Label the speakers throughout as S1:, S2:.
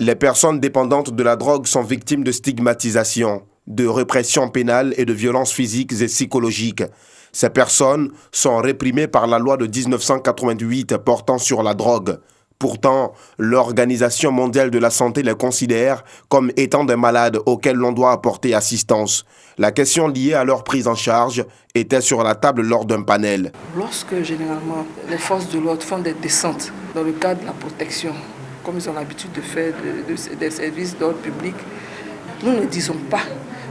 S1: Les personnes dépendantes de la drogue sont victimes de stigmatisation, de répression pénale et de violences physiques et psychologiques. Ces personnes sont réprimées par la loi de 1988 portant sur la drogue. Pourtant, l'Organisation mondiale de la santé les considère comme étant des malades auxquels l'on doit apporter assistance. La question liée à leur prise en charge était sur la table lors d'un panel.
S2: Lorsque généralement les forces de l'ordre font des descentes dans le cadre de la protection, comme ils ont l'habitude de faire des services d'ordre public, nous ne disons pas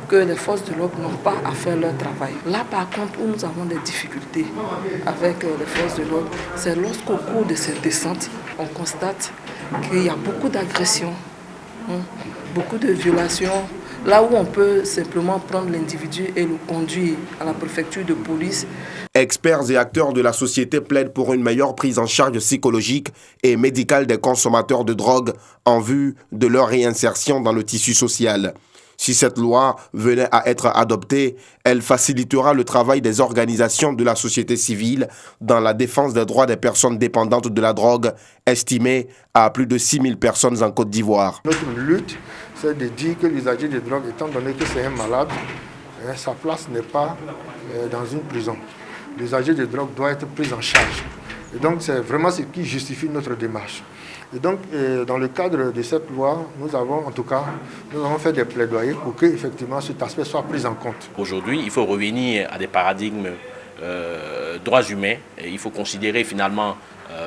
S2: que les forces de l'ordre n'ont pas à faire leur travail. Là, par contre, où nous avons des difficultés avec les forces de l'ordre, c'est lorsqu'au cours de ces descentes, on constate qu'il y a beaucoup d'agressions, beaucoup de violations. Là où on peut simplement prendre l'individu et le conduire à la préfecture de police.
S1: Experts et acteurs de la société plaident pour une meilleure prise en charge psychologique et médicale des consommateurs de drogue en vue de leur réinsertion dans le tissu social. Si cette loi venait à être adoptée, elle facilitera le travail des organisations de la société civile dans la défense des droits des personnes dépendantes de la drogue, estimées à plus de 6 000 personnes en Côte d'Ivoire.
S3: Notre lutte, c'est de dire que l'usager de drogue, étant donné que c'est un malade, sa place n'est pas dans une prison. L'usager de drogue doit être pris en charge. Et donc c'est vraiment ce qui justifie notre démarche. Et donc, dans le cadre de cette loi, nous avons fait des plaidoyers pour que effectivement cet aspect soit pris en compte.
S4: Aujourd'hui, il faut revenir à des paradigmes droits humains. Et il faut considérer finalement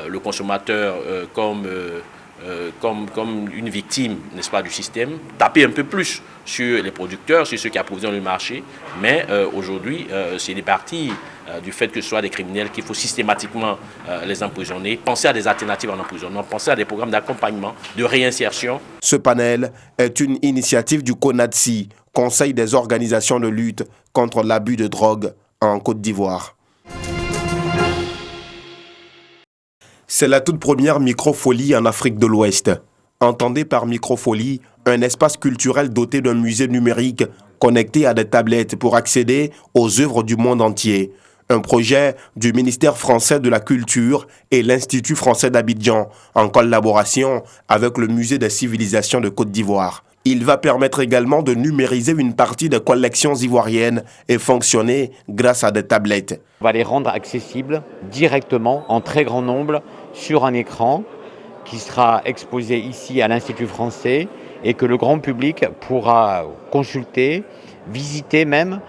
S4: le consommateur comme une victime, n'est-ce pas, du système. Taper un peu plus sur les producteurs, sur ceux qui approvisionnent le marché. Mais aujourd'hui, c'est des parties du fait que ce soit des criminels qu'il faut systématiquement les emprisonner. Penser à des alternatives en emprisonnement, penser à des programmes d'accompagnement, de réinsertion.
S1: Ce panel est une initiative du CONADSI, Conseil des organisations de lutte contre l'abus de drogue en Côte d'Ivoire. C'est la toute première microfolie en Afrique de l'Ouest. Entendez par microfolie un espace culturel doté d'un musée numérique connecté à des tablettes pour accéder aux œuvres du monde entier. Un projet du ministère français de la Culture et l'Institut français d'Abidjan, en collaboration avec le Musée des civilisations de Côte d'Ivoire. Il va permettre également de numériser une partie des collections ivoiriennes et fonctionner grâce à des tablettes.
S5: On va les rendre accessibles directement, en très grand nombre, sur un écran qui sera exposé ici à l'Institut français et que le grand public pourra consulter, visiter même,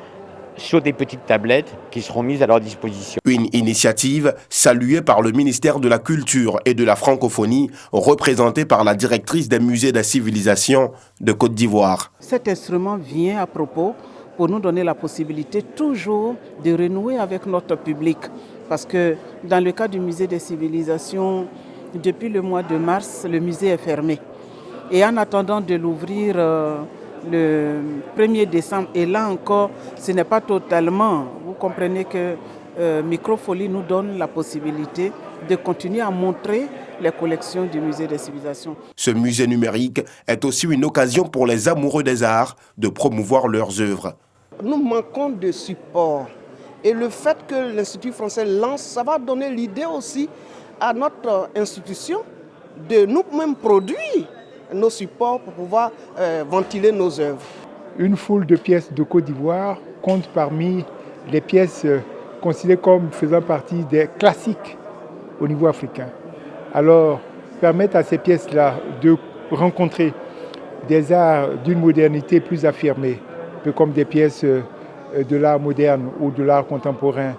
S5: sur des petites tablettes qui seront mises à leur disposition.
S1: Une initiative saluée par le ministère de la Culture et de la Francophonie, représentée par la directrice des musées des civilisations de Côte d'Ivoire.
S6: Cet instrument vient à propos pour nous donner la possibilité toujours de renouer avec notre public. Parce que dans le cas du musée des civilisations, depuis le mois de mars, le musée est fermé. Et en attendant de l'ouvrir le 1er décembre, et là encore, ce n'est pas totalement, vous comprenez que Microfolie nous donne la possibilité de continuer à montrer les collections du musée des civilisations.
S1: Ce musée numérique est aussi une occasion pour les amoureux des arts de promouvoir leurs œuvres.
S7: Nous manquons de support. Et le fait que l'Institut français lance, ça va donner l'idée aussi à notre institution de nous-mêmes produire nos supports pour pouvoir ventiler nos œuvres.
S8: Une foule de pièces de Côte d'Ivoire compte parmi les pièces considérées comme faisant partie des classiques au niveau africain. Alors, permettre à ces pièces-là de rencontrer des arts d'une modernité plus affirmée, un peu comme des pièces de l'art moderne ou de l'art contemporain,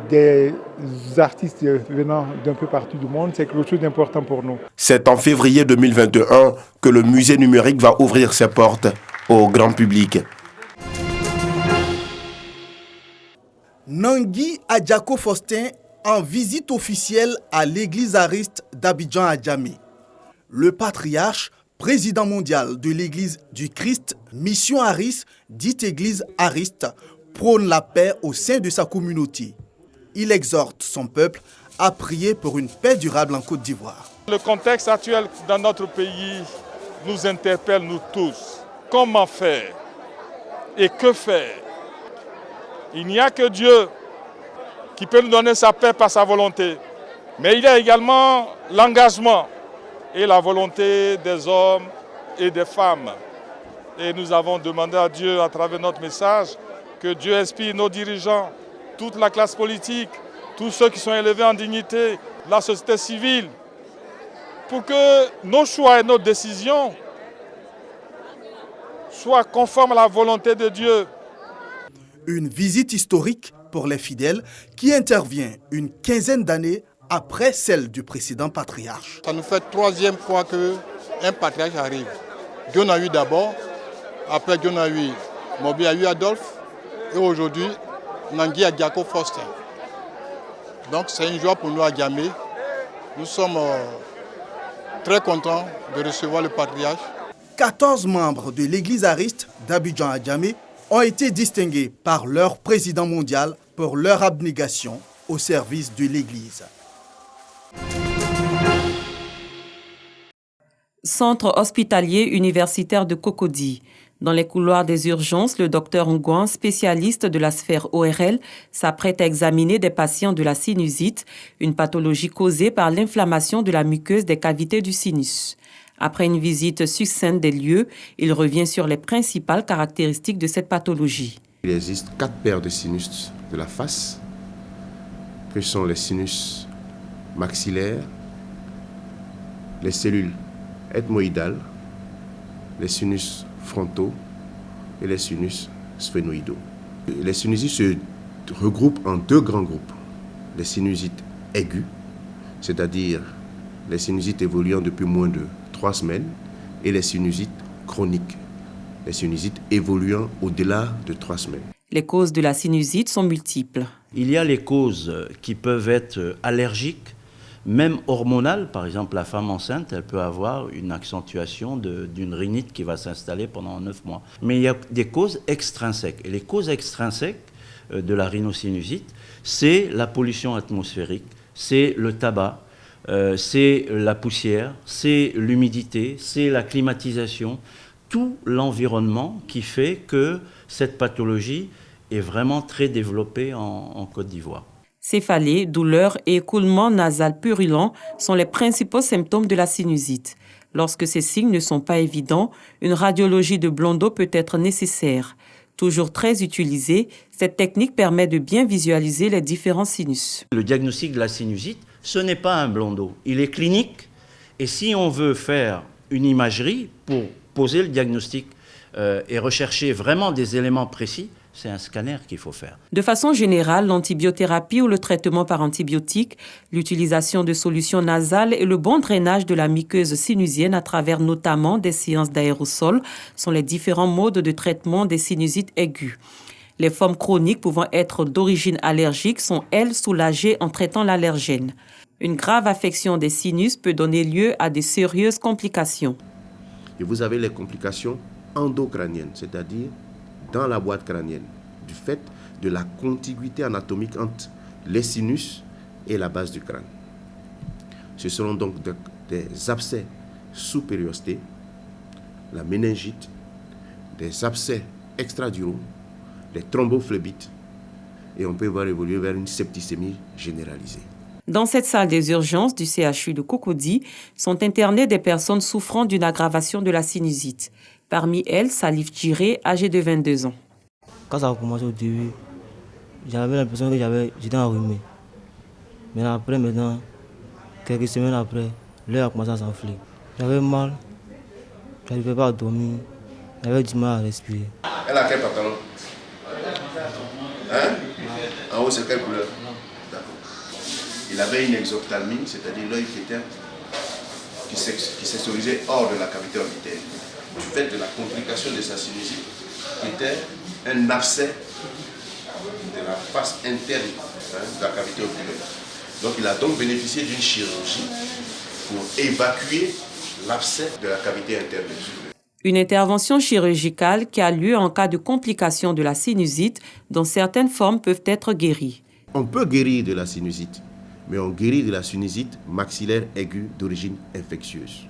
S8: des artistes venant d'un peu partout du monde, c'est quelque chose d'important pour nous.
S1: C'est en février 2021 que le musée numérique va ouvrir ses portes au grand public.
S9: Nangui Adjako Faustin en visite officielle à l'église Ariste d'Abidjan à Djamé. Le patriarche, président mondial de l'église du Christ, Mission Ariste, dite église Ariste, prône la paix au sein de sa communauté. Il exhorte son peuple à prier pour une paix durable en Côte d'Ivoire.
S10: Le contexte actuel dans notre pays nous interpelle, nous tous. Comment faire et que faire? Il n'y a que Dieu qui peut nous donner sa paix par sa volonté. Mais il y a également l'engagement et la volonté des hommes et des femmes. Et nous avons demandé à Dieu, à travers notre message, que Dieu inspire nos dirigeants, toute la classe politique, tous ceux qui sont élevés en dignité, la société civile, pour que nos choix et nos décisions soient conformes à la volonté de Dieu.
S9: Une visite historique pour les fidèles qui intervient une quinzaine d'années après celle du précédent patriarche.
S11: Ça nous fait troisième fois qu'un patriarche arrive. Dieu a eu d'abord, après Dieu a eu Mobi, a eu Adolphe, et aujourd'hui, Nangui a Diako Foster. Donc c'est une joie pour nous à Djamé. Nous sommes très contents de recevoir le patriarche.
S9: 14 membres de l'église ariste d'Abidjan à Djamé ont été distingués par leur président mondial pour leur abnégation au service de l'église.
S12: Centre hospitalier universitaire de Cocody. Dans les couloirs des urgences, le docteur Ngouan, spécialiste de la sphère ORL, s'apprête à examiner des patients de la sinusite, une pathologie causée par l'inflammation de la muqueuse des cavités du sinus. Après une visite succincte des lieux, il revient sur les principales caractéristiques de cette pathologie.
S13: Il existe 4 paires de sinus de la face, que sont les sinus maxillaires, les cellules ethmoïdales, les sinus frontaux et les sinus sphénoïdaux. Les sinusites se regroupent en 2 grands groupes. Les sinusites aigus, c'est-à-dire les sinusites évoluant depuis moins de 3 semaines, et les sinusites chroniques, les sinusites évoluant au-delà de 3 semaines.
S12: Les causes de la sinusite sont multiples.
S14: Il y a les causes qui peuvent être allergiques, même hormonales. Par exemple, la femme enceinte, elle peut avoir une accentuation d'une rhinite qui va s'installer pendant 9 mois. Mais il y a des causes extrinsèques. Et les causes extrinsèques de la rhinosinusite, c'est la pollution atmosphérique, c'est le tabac, c'est la poussière, c'est l'humidité, c'est la climatisation, tout l'environnement qui fait que cette pathologie est vraiment très développée en Côte d'Ivoire.
S12: Céphalée, douleurs et écoulement nasal purulent sont les principaux symptômes de la sinusite. Lorsque ces signes ne sont pas évidents, une radiologie de Blondeau peut être nécessaire. Toujours très utilisée, cette technique permet de bien visualiser les différents sinus.
S14: Le diagnostic de la sinusite, ce n'est pas un Blondeau, il est clinique. Et si on veut faire une imagerie pour poser le diagnostic et rechercher vraiment des éléments précis, c'est un scanner qu'il faut faire.
S12: De façon générale, l'antibiothérapie ou le traitement par antibiotiques, l'utilisation de solutions nasales et le bon drainage de la muqueuse sinusienne à travers notamment des séances d'aérosol sont les différents modes de traitement des sinusites aiguës. Les formes chroniques pouvant être d'origine allergique sont, elles, soulagées en traitant l'allergène. Une grave affection des sinus peut donner lieu à de sérieuses complications.
S13: Et vous avez les complications endocrâniennes, c'est-à-dire dans la boîte crânienne, du fait de la contiguïté anatomique entre les sinus et la base du crâne. Ce seront donc des abcès sous périostés, la méningite, des abcès extraduraux, des thrombophlébite, et on peut voir évoluer vers une septicémie généralisée.
S12: Dans cette salle des urgences du CHU de Cocody sont internées des personnes souffrant d'une aggravation de la sinusite. Parmi elles, Salif Djiré, âgé de 22 ans.
S15: Quand ça a commencé au début, j'avais l'impression que j'étais enrhumé. Mais après, maintenant, quelques semaines après, l'air a commencé à s'enfler. J'avais mal, je n'arrivais pas à dormir, j'avais du mal à respirer.
S13: Elle a quel pantalon? Hein? En haut, c'est quelle couleur? D'accord. Il avait une exophthalmie, c'est-à-dire l'œil qui s'extériorisait hors de la cavité orbitaire. Du fait de la complication de sa sinusite, qui était un abcès de la face interne de la cavité oculaire. Donc il a donc bénéficié d'une chirurgie pour évacuer l'abcès de la cavité interne.
S12: Une intervention chirurgicale qui a lieu en cas de complication de la sinusite, dont certaines formes peuvent être guéries.
S13: On peut guérir de la sinusite, mais on guérit de la sinusite maxillaire aiguë d'origine infectieuse.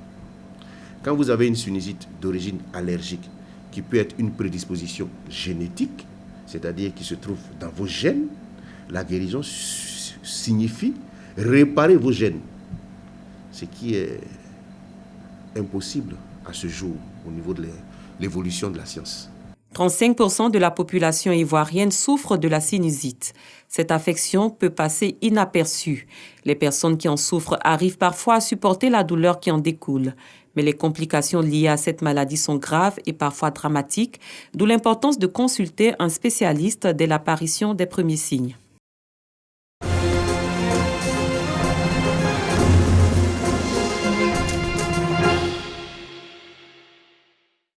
S13: Quand vous avez une sinusite d'origine allergique, qui peut être une prédisposition génétique, c'est-à-dire qui se trouve dans vos gènes, la guérison signifie réparer vos gènes, ce qui est impossible à ce jour au niveau de l'évolution de la science.
S12: 35% de la population ivoirienne souffre de la sinusite. Cette affection peut passer inaperçue. Les personnes qui en souffrent arrivent parfois à supporter la douleur qui en découle. Mais les complications liées à cette maladie sont graves et parfois dramatiques, d'où l'importance de consulter un spécialiste dès l'apparition des premiers signes.